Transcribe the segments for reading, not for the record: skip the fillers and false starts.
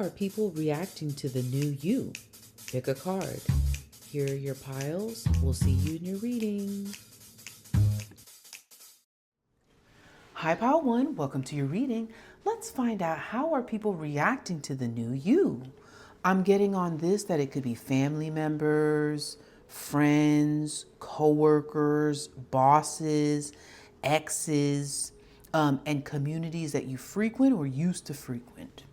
are people reacting to the new you? Pick a card. Here are your piles. We'll see you in your reading. Hi, Pile 1. Welcome to your reading. Let's find out, how are people reacting to the new you? I'm getting on this that it could be family members, friends, coworkers, bosses, exes, and communities that you frequent or used to frequent.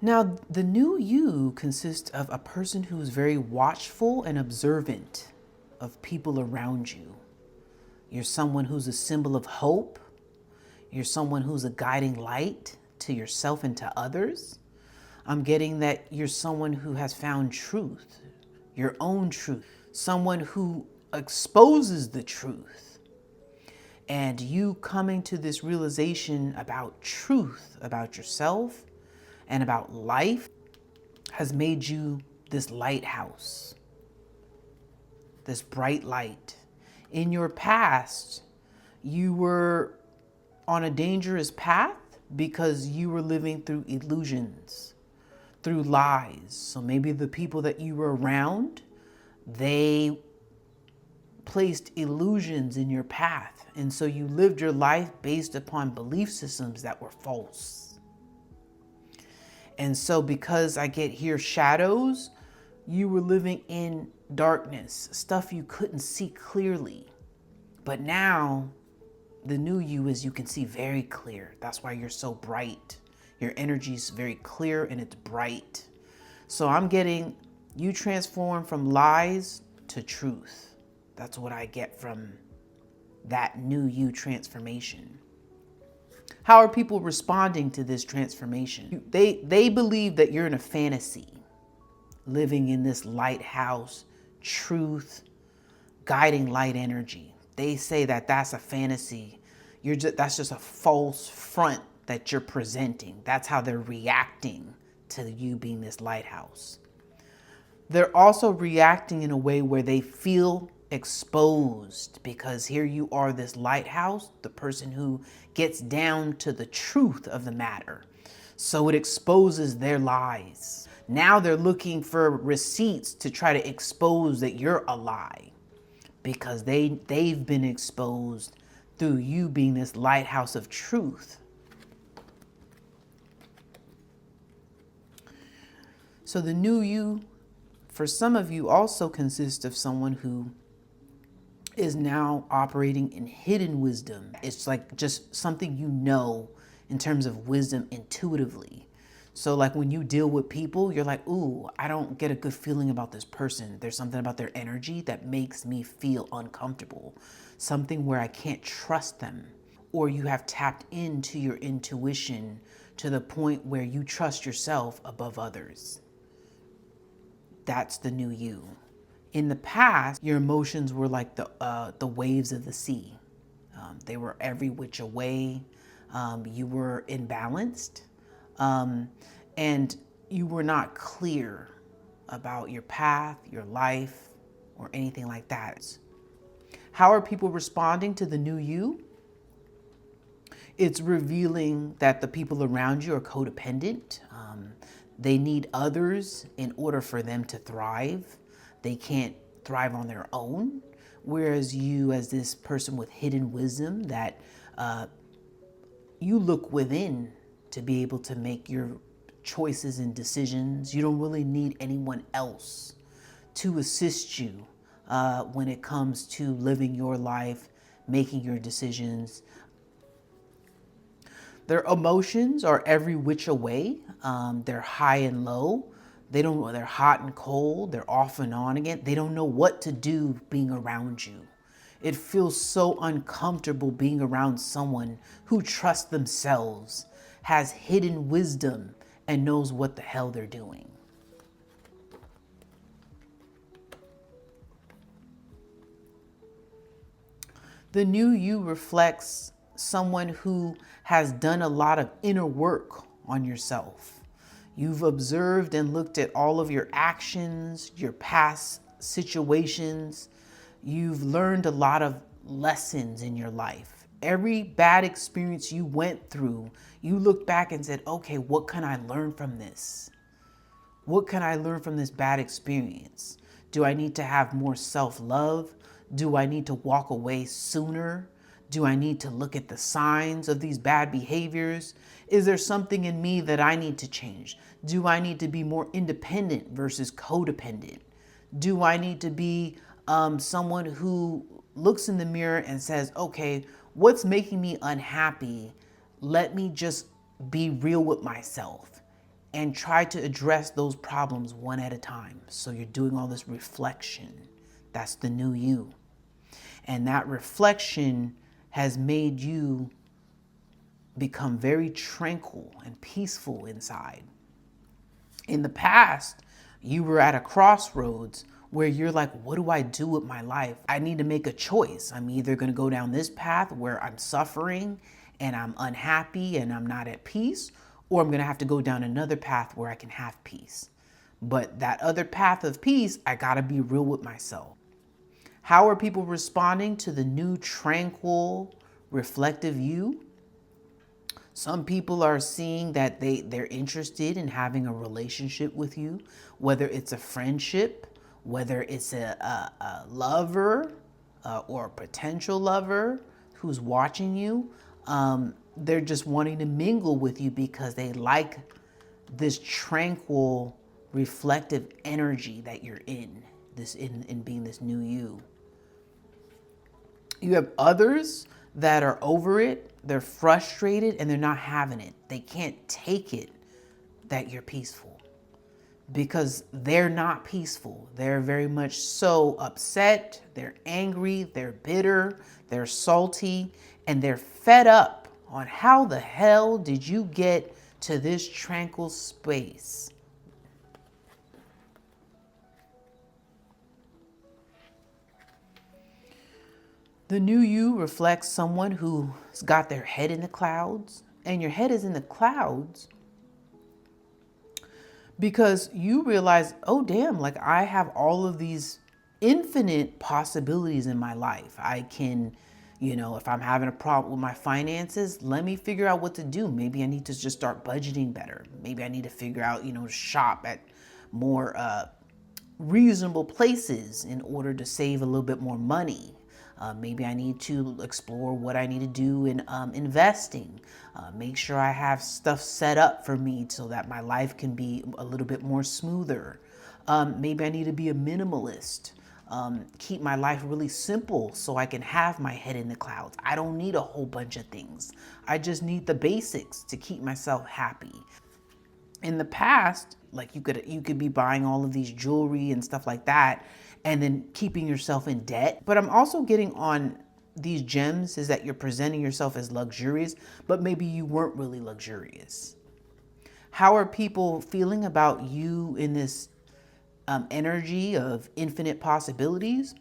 Now, the new you consists of a person who is very watchful and observant of people around you. You're someone who's a symbol of hope. You're someone who's a guiding light to yourself and to others. I'm getting that you're someone who has found truth, your own truth, someone who exposes the truth. And you coming to this realization about truth, about yourself and about life, has made you this lighthouse, this bright light. In your past, you were on a dangerous path because you were living through illusions, through lies. So maybe the people that you were around, they placed illusions in your path. And so you lived your life based upon belief systems that were false. And so because I get here shadows, you were living in darkness, stuff you couldn't see clearly. But now the new you is you can see very clear. That's why you're so bright. Your energy is very clear and it's bright. So I'm getting you transform from lies to truth. That's what I get from that new you transformation. How are people responding to this transformation? They believe that you're in a fantasy, living in this lighthouse, truth, guiding light energy. They say that that's a fantasy. That's just a false front that you're presenting. That's how they're reacting to you being this lighthouse. They're also reacting in a way where they feel exposed, because here you are, this lighthouse, the person who gets down to the truth of the matter. So it exposes their lies. Now they're looking for receipts to try to expose that you're a lie, because they've been exposed through you being this lighthouse of truth. So the new you, for some of you, also consists of someone who is now operating in hidden wisdom. It's like just something you know in terms of wisdom intuitively. So like when you deal with people, you're like, ooh, I don't get a good feeling about this person. There's something about their energy that makes me feel uncomfortable. Something where I can't trust them. Or you have tapped into your intuition to the point where you trust yourself above others. That's the new you. In the past, your emotions were like the waves of the sea. They were every which way. You were imbalanced. And you were not clear about your path, your life, or anything like that. How are people responding to the new you? It's revealing that the people around you are codependent. They need others in order for them to thrive. They can't thrive on their own. Whereas you, as this person with hidden wisdom, that you look within to be able to make your choices and decisions. You don't really need anyone else to assist you when it comes to living your life, making your decisions. Their emotions are every which way. They're high and low. They're hot and cold. They're off and on again. They don't know what to do being around you. It feels so uncomfortable being around someone who trusts themselves, has hidden wisdom, and knows what the hell they're doing. The new you reflects someone who has done a lot of inner work on yourself. You've observed and looked at all of your actions, your past situations. You've learned a lot of lessons in your life. Every bad experience you went through, you look back and said, okay, what can I learn from this? What can I learn from this bad experience? Do I need to have more self-love? Do I need to walk away sooner? Do I need to look at the signs of these bad behaviors? Is there something in me that I need to change? Do I need to be more independent versus codependent? Do I need to be someone who looks in the mirror and says, okay, what's making me unhappy? Let me just be real with myself and try to address those problems one at a time. So you're doing all this reflection. That's the new you. And that reflection has made you become very tranquil and peaceful inside. In the past, you were at a crossroads where you're like, what do I do with my life? I need to make a choice. I'm either going to go down this path where I'm suffering and I'm unhappy and I'm not at peace, or I'm going to have to go down another path where I can have peace. But that other path of peace, I got to be real with myself. How are people responding to the new tranquil, reflective you? Some people are seeing that they're interested in having a relationship with you, whether it's a friendship, whether it's a lover or a potential lover who's watching you. They're just wanting to mingle with you because they like this tranquil, reflective energy that you're in being this new you. You have others that are over it, they're frustrated, and they're not having it. They can't take it that you're peaceful because they're not peaceful. They're very much so upset, they're angry, they're bitter, they're salty, and they're fed up on how the hell did you get to this tranquil space? The new you reflects someone who's got their head in the clouds, and your head is in the clouds because you realize, oh damn, like I have all of these infinite possibilities in my life. I can, if I'm having a problem with my finances, let me figure out what to do. Maybe I need to just start budgeting better. Maybe I need to figure out, shop at more reasonable places in order to save a little bit more money. Maybe I need to explore what I need to do in investing. Make sure I have stuff set up for me so that my life can be a little bit more smoother. Maybe I need to be a minimalist. Keep my life really simple so I can have my head in the clouds. I don't need a whole bunch of things. I just need the basics to keep myself happy. In the past, like you could be buying all of these jewelry and stuff like that and then keeping yourself in debt. But I'm also getting on these gems is that you're presenting yourself as luxurious, but maybe you weren't really luxurious. How are people feeling about you in this energy of infinite possibilities?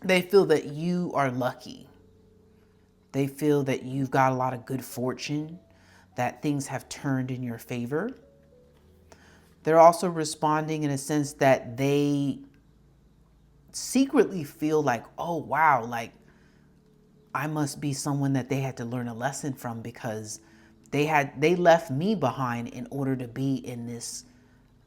They feel that you are lucky. They feel that you've got a lot of good fortune, that things have turned in your favor. They're also responding in a sense that they secretly feel like, oh, wow, like I must be someone that they had to learn a lesson from because they left me behind in order to be in this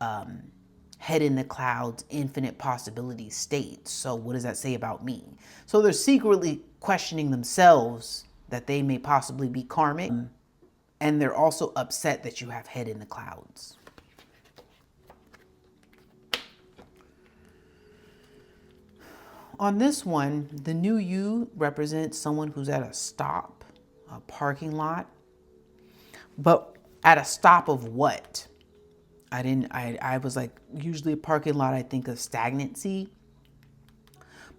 head in the clouds, infinite possibility state. So what does that say about me? So they're secretly questioning themselves that they may possibly be karmic. And they're also upset that you have head in the clouds. On this one, the new you represents someone who's at a stop, a parking lot. But at a stop of what? I was like, usually a parking lot, I think of stagnancy.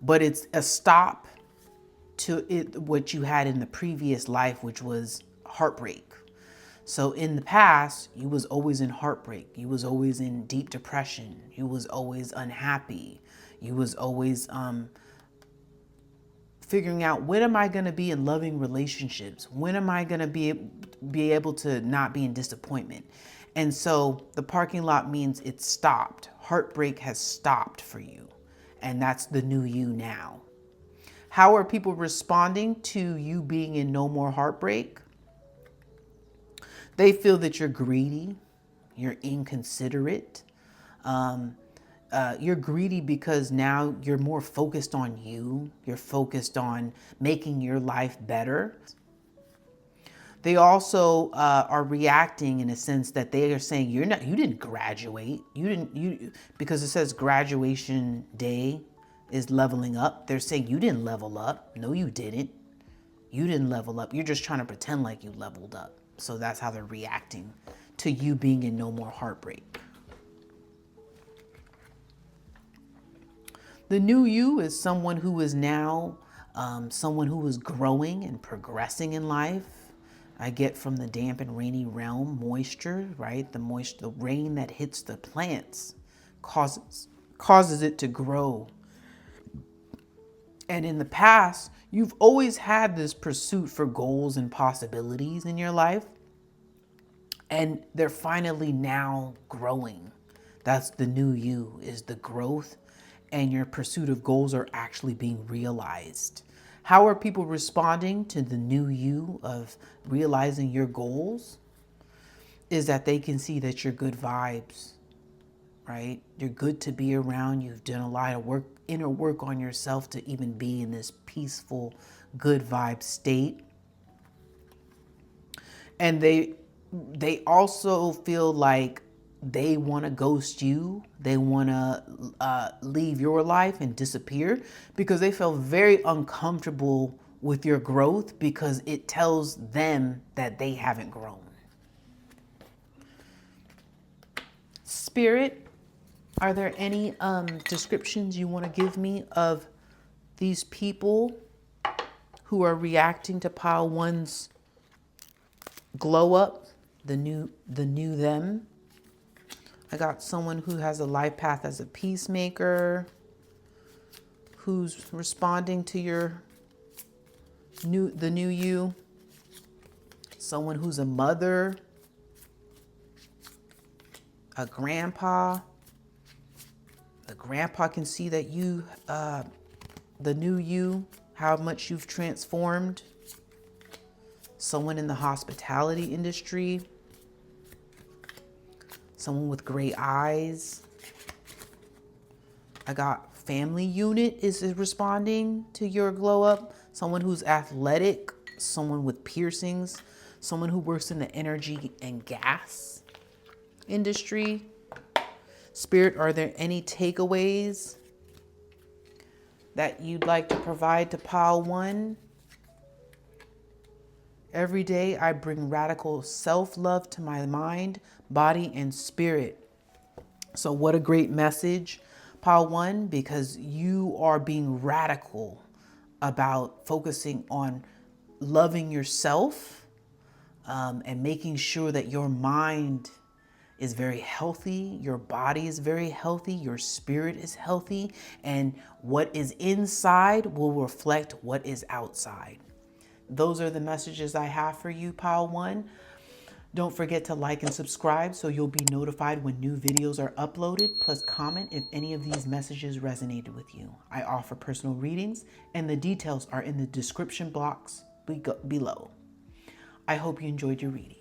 But it's a stop to what you had in the previous life, which was heartbreak. So in the past, you was always in heartbreak. You was always in deep depression. You was always unhappy. You was always figuring out, when am I going to be in loving relationships? When am I going to be able to not be in disappointment? And so the parking lot means it's stopped. Heartbreak has stopped for you. And that's the new you now. How are people responding to you being in no more heartbreak? They feel that you're greedy, you're inconsiderate. You're greedy because now you're more focused on you. You're focused on making your life better. They also are reacting in a sense that they are saying you didn't graduate. Because it says graduation day is leveling up. They're saying you didn't level up. No, you didn't. You didn't level up. You're just trying to pretend like you leveled up. So that's how they're reacting to you being in no more heartbreak. The new you is someone who is now someone who is growing and progressing in life. I get from the damp and rainy realm moisture, right? The rain that hits the plants causes it to grow. And in the past, you've always had this pursuit for goals and possibilities in your life. And they're finally now growing. That's the new you, is the growth, and your pursuit of goals are actually being realized. How are people responding to the new you of realizing your goals? Is that they can see that you're good vibes, right? You're good to be around. You've done a lot of work, inner work on yourself to even be in this peaceful, good vibe state. And they also feel like they want to ghost you. They want to leave your life and disappear because they feel very uncomfortable with your growth because it tells them that they haven't grown. Spirit, are there any descriptions you want to give me of these people who are reacting to pile one's glow up, the new them? I got someone who has a life path as a peacemaker, who's responding to the new you. Someone who's a mother, a grandpa. The grandpa can see that you, the new you, how much you've transformed. Someone in the hospitality industry. Someone with gray eyes. I got family unit is responding to your glow up. Someone who's athletic. Someone with piercings. Someone who works in the energy and gas industry. Spirit, are there any takeaways that you'd like to provide to pile one? Every day I bring radical self-love to my mind, body, and spirit. So what a great message, pile one, because you are being radical about focusing on loving yourself and making sure that your mind is very healthy, your body is very healthy, your spirit is healthy, and what is inside will reflect what is outside. Those are the messages I have for you, pile one. Don't forget to like and subscribe so you'll be notified when new videos are uploaded, plus comment if any of these messages resonated with you. I offer personal readings and the details are in the description box below. I hope you enjoyed your reading.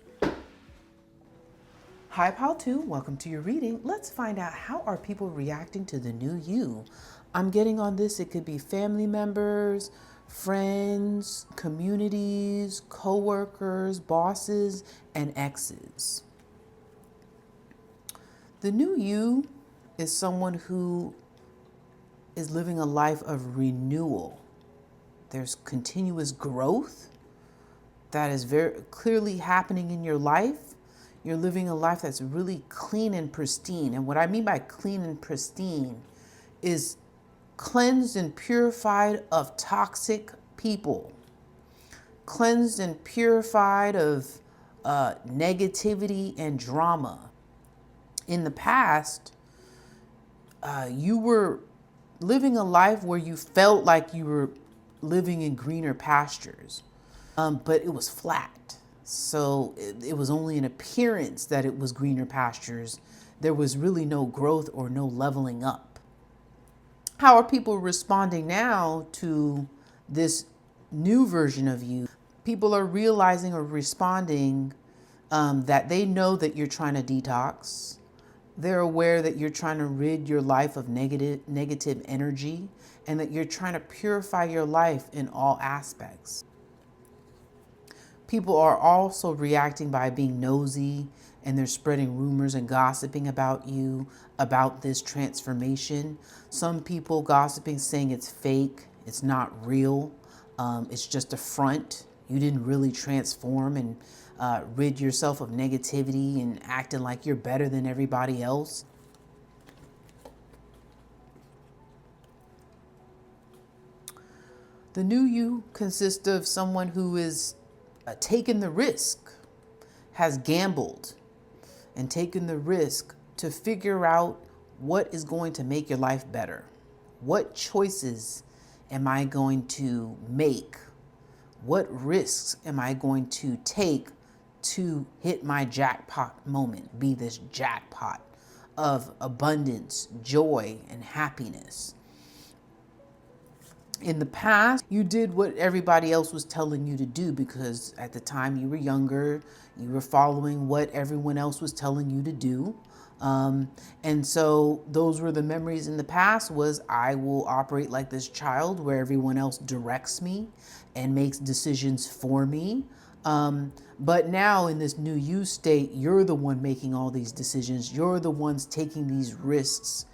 Hi, pile two, welcome to your reading. Let's find out, how are people reacting to the new you? I'm getting on this, it could be family members, friends, communities, co-workers, bosses, and exes. The new you is someone who is living a life of renewal. There's continuous growth that is very clearly happening in your life. You're living a life that's really clean and pristine. And what I mean by clean and pristine is cleansed and purified of toxic people, cleansed and purified of negativity and drama. In the past, you were living a life where you felt like you were living in greener pastures, but it was flat. So it was only an appearance that it was greener pastures. There was really no growth or no leveling up. How are people responding now to this new version of you, people are realizing or responding that they know that you're trying to detox. They're aware that you're trying to rid your life of negative energy, and that you're trying to purify your life in all aspects. People are also reacting by being nosy, and they're spreading rumors and gossiping about you, about this transformation. Some people gossiping, saying it's fake, it's not real, it's just a front. You didn't really transform and rid yourself of negativity and acting like you're better than everybody else. The new you consists of someone who is taken the risk, has gambled and taken the risk to figure out what is going to make your life better. What choices am I going to make? What risks am I going to take to hit my jackpot moment, be this jackpot of abundance, joy, and happiness? In the past, you did what everybody else was telling you to do because at the time you were younger, you were following what everyone else was telling you to do. And so those were the memories in the past, was I will operate like this child where everyone else directs me and makes decisions for me. But now in this new you state, you're the one making all these decisions. You're the ones taking these risks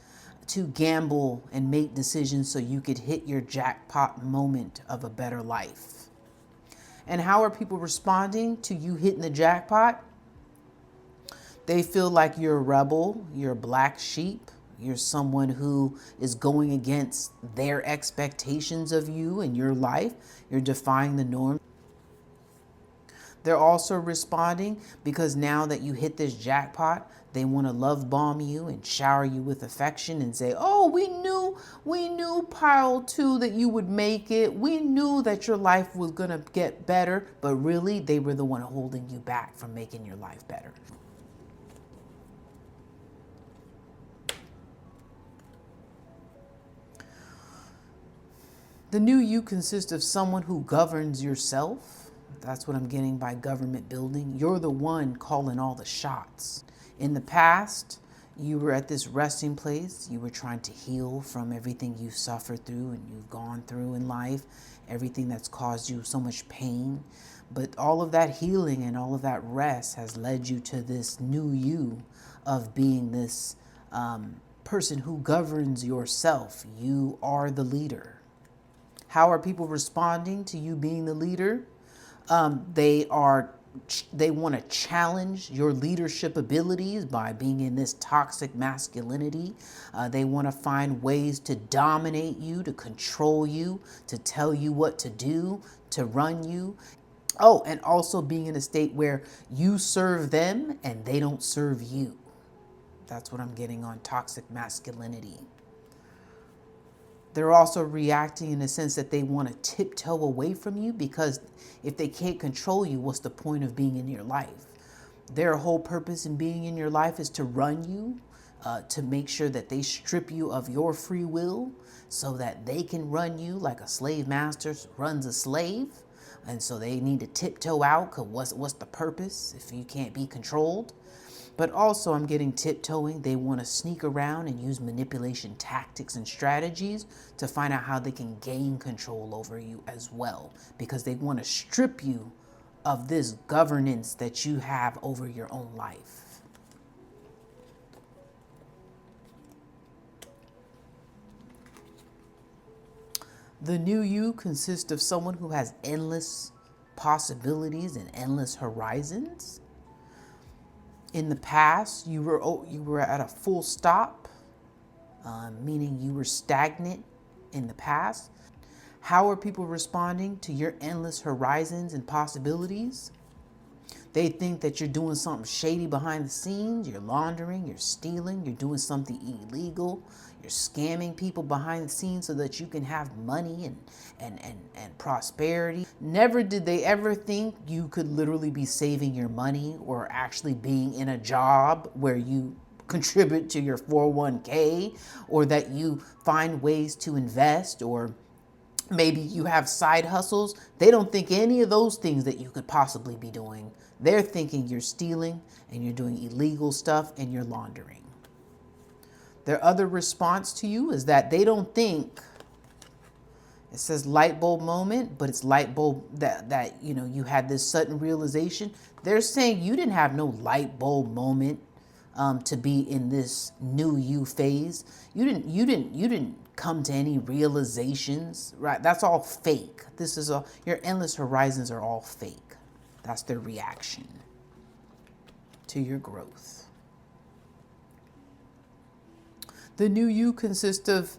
to gamble and make decisions so you could hit your jackpot moment of a better life. And how are people responding to you hitting the jackpot? They feel like you're a rebel, you're a black sheep, you're someone who is going against their expectations of you and your life. You're defying the norm. They're also responding because now that you hit this jackpot, they want to love bomb you and shower you with affection and say, oh, we knew pile two that you would make it. We knew that your life was going to get better. But really, they were the one holding you back from making your life better. The new you consists of someone who governs yourself. That's what I'm getting by government building. You're the one calling all the shots. In the past, you were at this resting place. You were trying to heal from everything you've suffered through and you've gone through in life, everything that's caused you so much pain. But all of that healing and all of that rest has led you to this new you of being this person who governs yourself. You are the leader. How are people responding to you being the leader? They want to challenge your leadership abilities by being in this toxic masculinity. They want to find ways to dominate you, to control you, to tell you what to do, to run you. Oh, and also being in a state where you serve them and they don't serve you. That's what I'm getting on toxic masculinity. They're also reacting in the sense that they want to tiptoe away from you, because if they can't control you, what's the point of being in your life? Their whole purpose in being in your life is to run you, to make sure that they strip you of your free will so that they can run you like a slave master runs a slave. And so they need to tiptoe out, because what's the purpose if you can't be controlled? But also I'm getting tiptoeing. They want to sneak around and use manipulation tactics and strategies to find out how they can gain control over you as well, because they want to strip you of this governance that you have over your own life. The new you consists of someone who has endless possibilities and endless horizons. In the past, you were at a full stop, meaning you were stagnant in the past. How are people responding to your endless horizons and possibilities? They think that you're doing something shady behind the scenes. You're laundering, you're stealing, you're doing something illegal. You're scamming people behind the scenes so that you can have money and prosperity. Never did they ever think you could literally be saving your money or actually being in a job where you contribute to your 401k, or that you find ways to invest or Maybe you have side hustles. They don't think any of those things that you could possibly be doing. They're thinking you're stealing and you're doing illegal stuff and you're laundering. Their other response to you is that they don't think, it says light bulb moment, but it's light bulb that you had this sudden realization. They're saying you didn't have no light bulb moment to be in this new you phase. You didn't come to any realizations, right? That's all fake. This is all, your endless horizons are all fake. That's their reaction to your growth. The new you consists of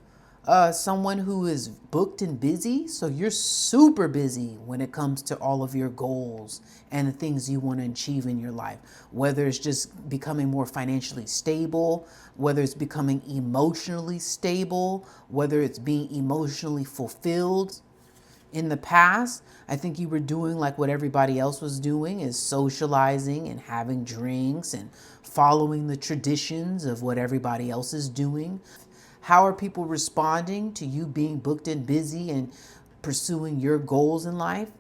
someone who is booked and busy. So you're super busy when it comes to all of your goals and the things you want to achieve in your life, whether it's just becoming more financially stable, whether it's becoming emotionally stable, whether it's being emotionally fulfilled. In the past, I think you were doing like what everybody else was doing, is socializing and having drinks and following the traditions of what everybody else is doing. How are people responding to you being booked and busy and pursuing your goals in life?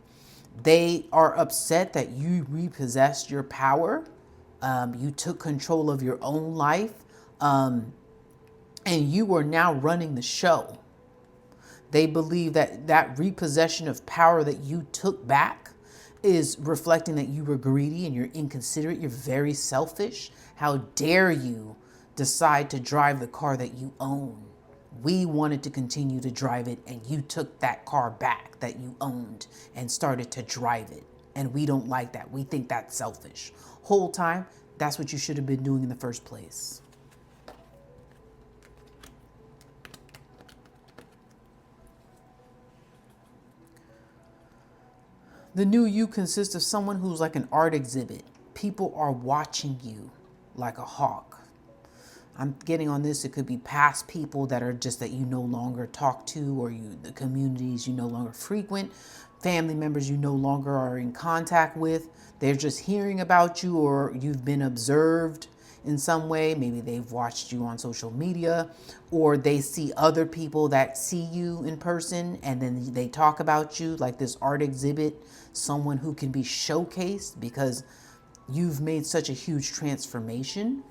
They are upset that you repossessed your power. You took control of your own life. And you are now running the show. They believe that that repossession of power that you took back is reflecting that you were greedy and you're inconsiderate. You're very selfish. How dare you decide to drive the car that you own? We wanted to continue to drive it, and you took that car back that you owned and started to drive it. And we don't like that. We think that's selfish. Whole time, that's what you should have been doing in the first place. The new you consists of someone who's like an art exhibit. People are watching you like a hawk. I'm getting on this. It could be past people that are just that you no longer talk to, or the communities you no longer frequent, family members you no longer are in contact with. They're just hearing about you, or you've been observed in some way. Maybe they've watched you on social media, or they see other people that see you in person and then they talk about you like this art exhibit, someone who can be showcased because you've made such a huge transformation.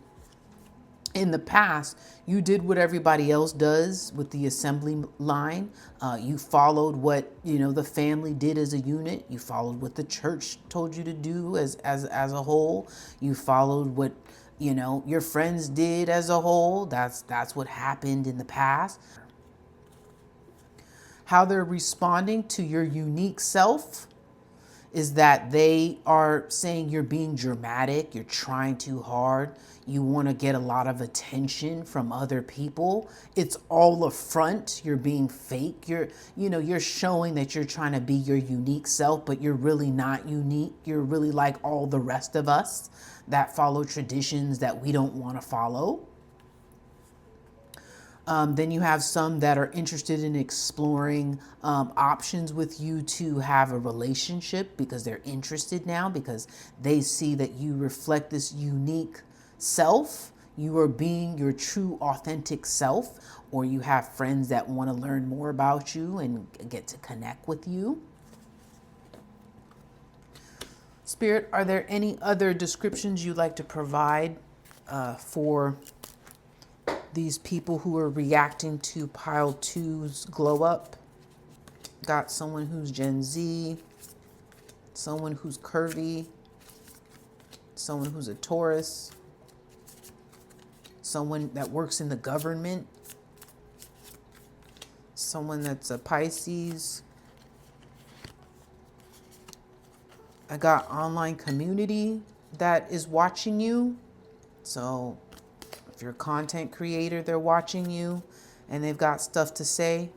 In the past, you did what everybody else does with the assembly line. You followed what the family did as a unit. You followed what the church told you to do as a whole. You followed what your friends did as a whole. That's what happened in the past. How they're responding to your unique self is that they are saying you're being dramatic, you're trying too hard, you want to get a lot of attention from other people. It's all a front. You're being fake. You're showing that you're trying to be your unique self, but you're really not unique. You're really like all the rest of us that follow traditions that we don't want to follow. Then you have some that are interested in exploring options with you to have a relationship because they're interested now, because they see that you reflect this unique self. You are being your true authentic self, or you have friends that want to learn more about you and get to connect with you. Spirit, are there any other descriptions you'd like to provide for these people who are reacting to pile 2's glow up? Got someone who's Gen Z, someone who's curvy, someone who's a Taurus, someone that works in the government, someone that's a Pisces. I got online community that is watching you. So if you're a content creator, they're watching you and they've got stuff to say.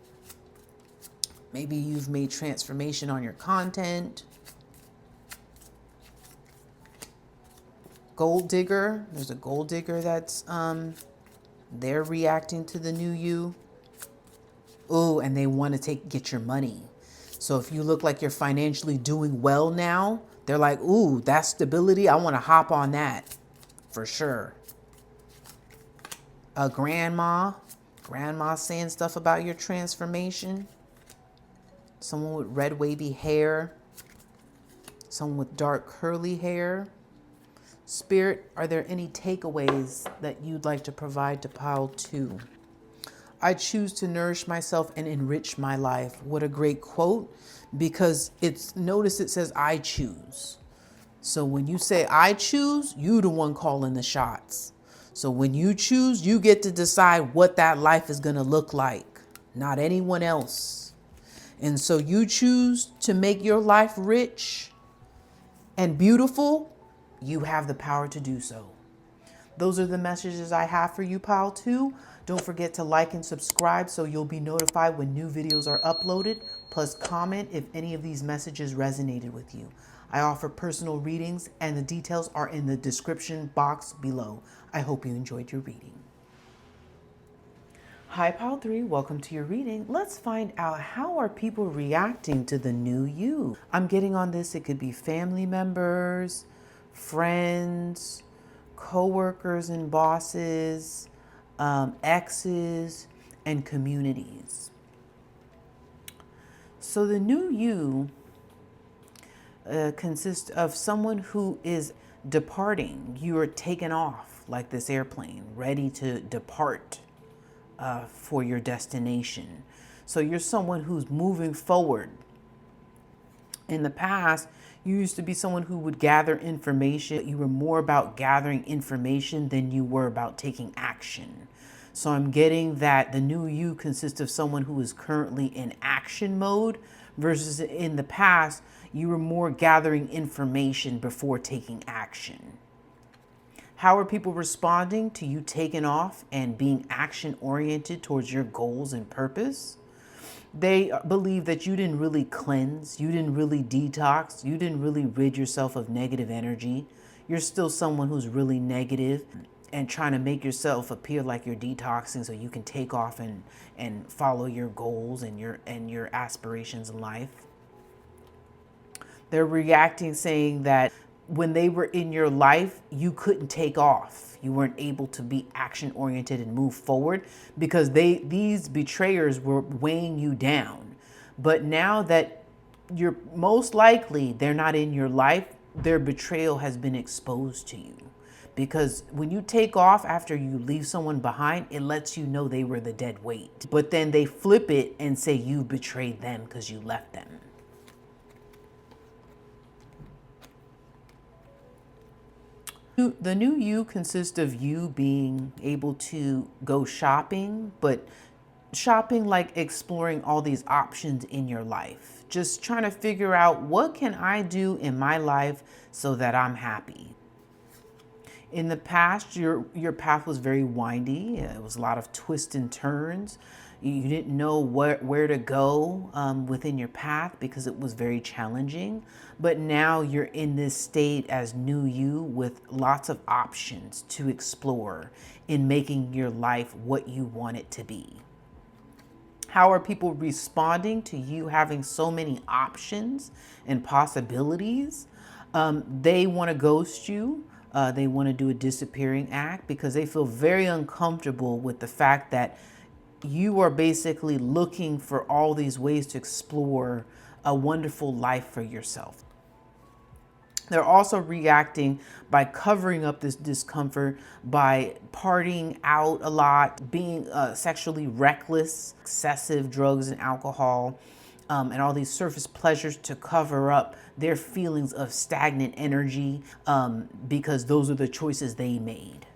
Maybe you've made transformation on your content. Gold digger. There's a gold digger that's they're reacting to the new you. Oh, and they want to get your money. So if you look like you're financially doing well now, they're like, ooh, that stability, I want to hop on that for sure. A grandma saying stuff about your transformation. someone with red wavy hair, someone with dark curly hair. Spirit, are there any takeaways that you'd like to provide to pile 2? I choose to nourish myself and enrich my life. What a great quote, because notice it says I choose. So when you say I choose, you the one calling the shots. So when you choose, you get to decide what that life is going to look like, not anyone else. And so you choose to make your life rich and beautiful, you have the power to do so. Those are the messages I have for you, Pile 2. Don't forget to like and subscribe so you'll be notified when new videos are uploaded. Plus comment if any of these messages resonated with you. I offer personal readings and the details are in the description box below. I hope you enjoyed your reading. Hi, Pile 3. Welcome to your reading. Let's find out, how are people reacting to the new you? I'm getting on this. It could be family members, friends, co-workers and bosses, exes, and communities. So the new you consists of someone who is departing. You are taken off like this airplane, ready to depart for your destination. So you're someone who's moving forward. In the past, you used to be someone who would gather information. You were more about gathering information than you were about taking action. So I'm getting that the new you consists of someone who is currently in action mode versus in the past, you were more gathering information before taking action. How are people responding to you taking off and being action oriented towards your goals and purpose? They believe that you didn't really cleanse, you didn't really detox, you didn't really rid yourself of negative energy. You're still someone who's really negative and trying to make yourself appear like you're detoxing so you can take off and follow your goals and your aspirations in life. They're reacting saying that when they were in your life, you couldn't take off. You weren't able to be action oriented and move forward because these betrayers were weighing you down. But now that you're most likely they're not in your life, their betrayal has been exposed to you. Because when you take off after you leave someone behind, it lets you know they were the dead weight. But then they flip it and say you betrayed them because you left them. The new you consists of you being able to go shopping, but shopping like exploring all these options in your life. Just trying to figure out, what can I do in my life so that I'm happy? In the past, your path was very windy. It was a lot of twists and turns. You didn't know where to go within your path because it was very challenging. But now you're in this state as new you with lots of options to explore in making your life what you want it to be. How are people responding to you having so many options and possibilities? They want to ghost you. They want to do a disappearing act because they feel very uncomfortable with the fact that you are basically looking for all these ways to explore a wonderful life for yourself. They're also reacting by covering up this discomfort by partying out a lot, being sexually reckless, excessive drugs and alcohol, and all these surface pleasures to cover up their feelings of stagnant energy because those are the choices they made.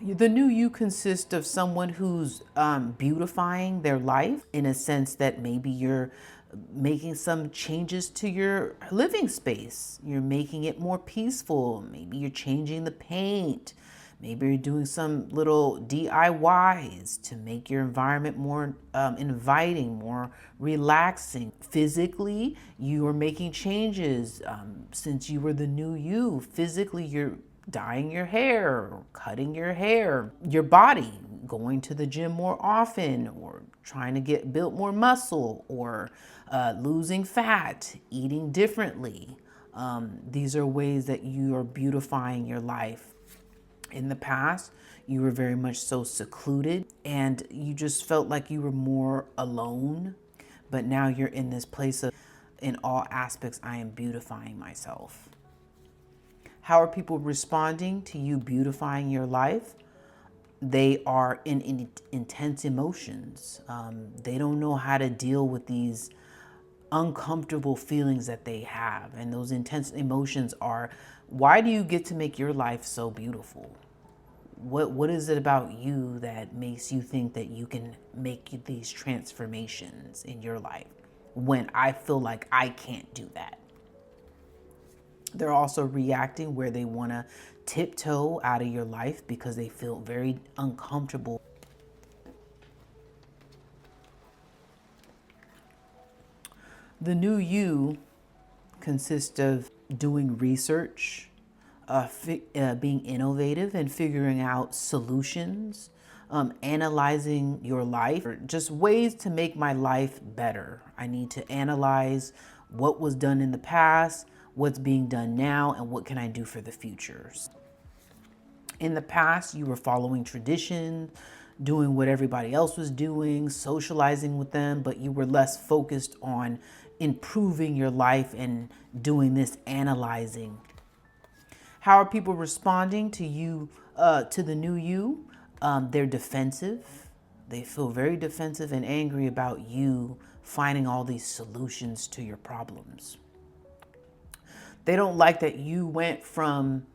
The new you consists of someone who's beautifying their life in a sense that maybe you're making some changes to your living space. You're making it more peaceful. Maybe you're changing the paint. Maybe you're doing some little DIYs to make your environment more inviting, more relaxing. Physically, you are making changes since you were the new you. Physically, you're dyeing your hair, cutting your hair, your body, going to the gym more often, or trying to get built more muscle, or losing fat, eating differently. These are ways that you are beautifying your life. In the past, you were very much so secluded and you just felt like you were more alone. But now you're in this place of, in all aspects, I am beautifying myself. How are people responding to you beautifying your life? They are in intense emotions. They don't know how to deal with these uncomfortable feelings that they have. And those intense emotions are, why do you get to make your life so beautiful? What is it about you that makes you think that you can make these transformations in your life when I feel like I can't do that? They're also reacting where they want to tiptoe out of your life because they feel very uncomfortable. The new you consists of doing research, being innovative and figuring out solutions, analyzing your life, or just ways to make my life better. I need to analyze what was done in the past, what's being done now, and what can I do for the future. In the past, you were following tradition, doing what everybody else was doing, socializing with them, but you were less focused on improving your life and doing this analyzing. How are people responding to you, to the new you? They're defensive. They feel very defensive and angry about you finding all these solutions to your problems. They don't like that you went from,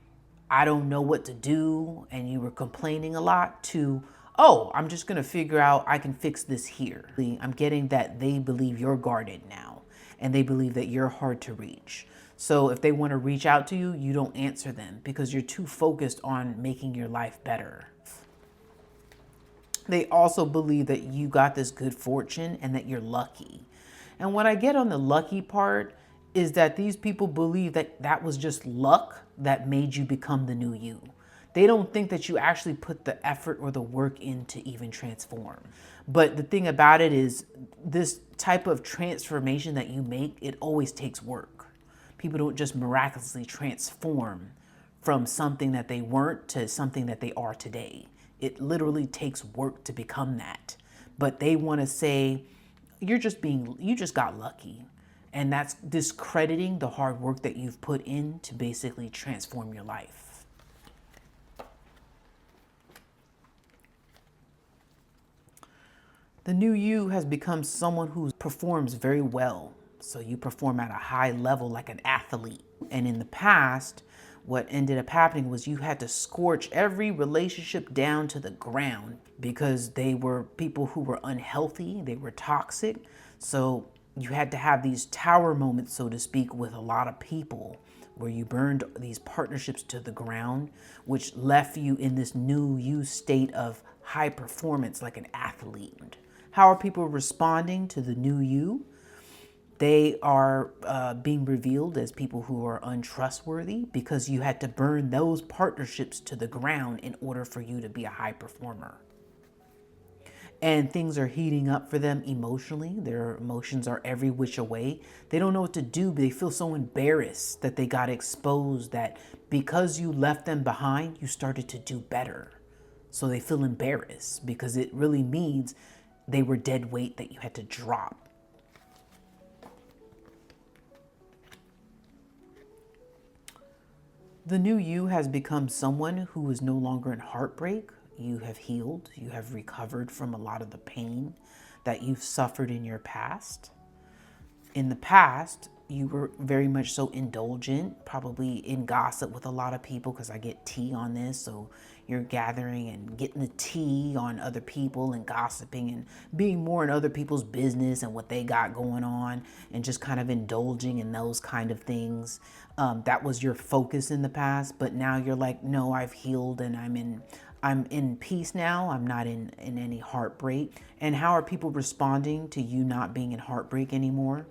I don't know what to do, and you were complaining a lot, to, oh, I'm just going to figure out I can fix this here. I'm getting that they believe you're guarded now, and they believe that you're hard to reach. So if they want to reach out to you, you don't answer them because you're too focused on making your life better. They also believe that you got this good fortune and that you're lucky. And what I get on the lucky part is that these people believe that that was just luck that made you become the new you. They don't think that you actually put the effort or the work in to even transform. But the thing about it is, this type of transformation that you make, it always takes work. People don't just miraculously transform from something that they weren't to something that they are today. It literally takes work to become that. But they want to say, you just got lucky. And that's discrediting the hard work that you've put in to basically transform your life. The new you has become someone who performs very well. So you perform at a high level like an athlete. And in the past, what ended up happening was you had to scorch every relationship down to the ground because they were people who were unhealthy, they were toxic. So you had to have these tower moments, so to speak, with a lot of people where you burned these partnerships to the ground, which left you in this new you state of high performance like an athlete. How are people responding to the new you? They are being revealed as people who are untrustworthy because you had to burn those partnerships to the ground in order for you to be a high performer. And things are heating up for them emotionally. Their emotions are every which way. They don't know what to do. They feel so embarrassed that they got exposed, that because you left them behind, you started to do better. So they feel embarrassed because it really means they were dead weight that you had to drop. The new you has become someone who is no longer in heartbreak. You have healed. You have recovered from a lot of the pain that you've suffered in your past. In the past, you were very much so indulgent, probably in gossip with a lot of people, because I get tea on this. So you're gathering and getting the tea on other people and gossiping and being more in other people's business and what they got going on and just kind of indulging in those kind of things. That was your focus in the past, but now you're like, no, I've healed and I'm in peace now. I'm not in any heartbreak. And how are people responding to you not being in heartbreak anymore?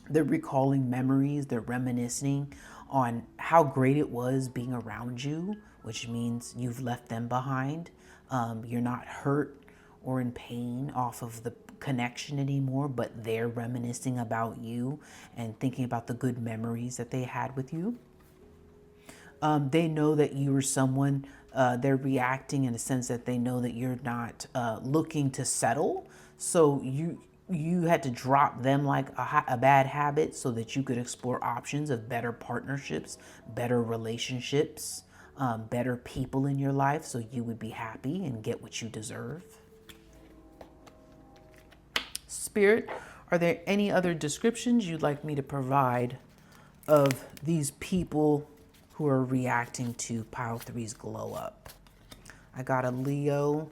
They're recalling memories. They're reminiscing on how great it was being around you, which means you've left them behind. You're not hurt or in pain off of the connection anymore, but they're reminiscing about you and thinking about the good memories that they had with you. They know that you are someone, they're reacting in a sense that they know that you're not looking to settle. So you had to drop them like a bad habit so that you could explore options of better partnerships, better relationships, better people in your life so you would be happy and get what you deserve. Spirit, are there any other descriptions you'd like me to provide of these people who are reacting to pile three's glow up? I got a Leo,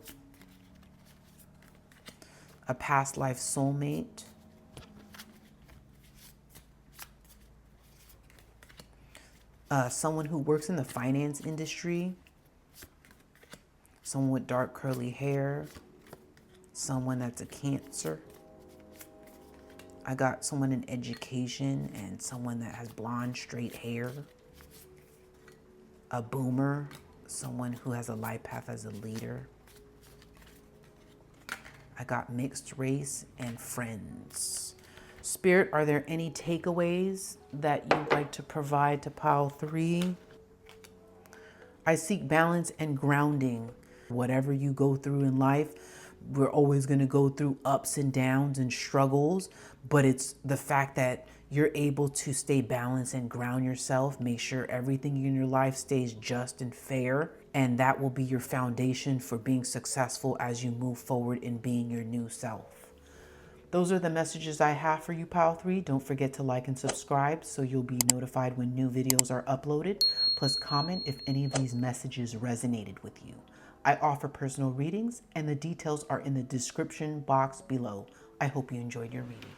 a past life soulmate, someone who works in the finance industry, someone with dark curly hair, someone that's a Cancer. I got someone in education and someone that has blonde, straight hair. A boomer, someone who has a life path as a leader. I got mixed race and friends. Spirit, are there any takeaways that you'd like to provide to pile three? I seek balance and grounding. Whatever you go through in life, we're always going to go through ups and downs and struggles, but it's the fact that you're able to stay balanced and ground yourself, make sure everything in your life stays just and fair, and that will be your foundation for being successful as you move forward in being your new self. Those are the messages I have for you, Pile 3. Don't forget to like and subscribe so you'll be notified when new videos are uploaded. Plus comment if any of these messages resonated with you. I offer personal readings and the details are in the description box below. I hope you enjoyed your reading.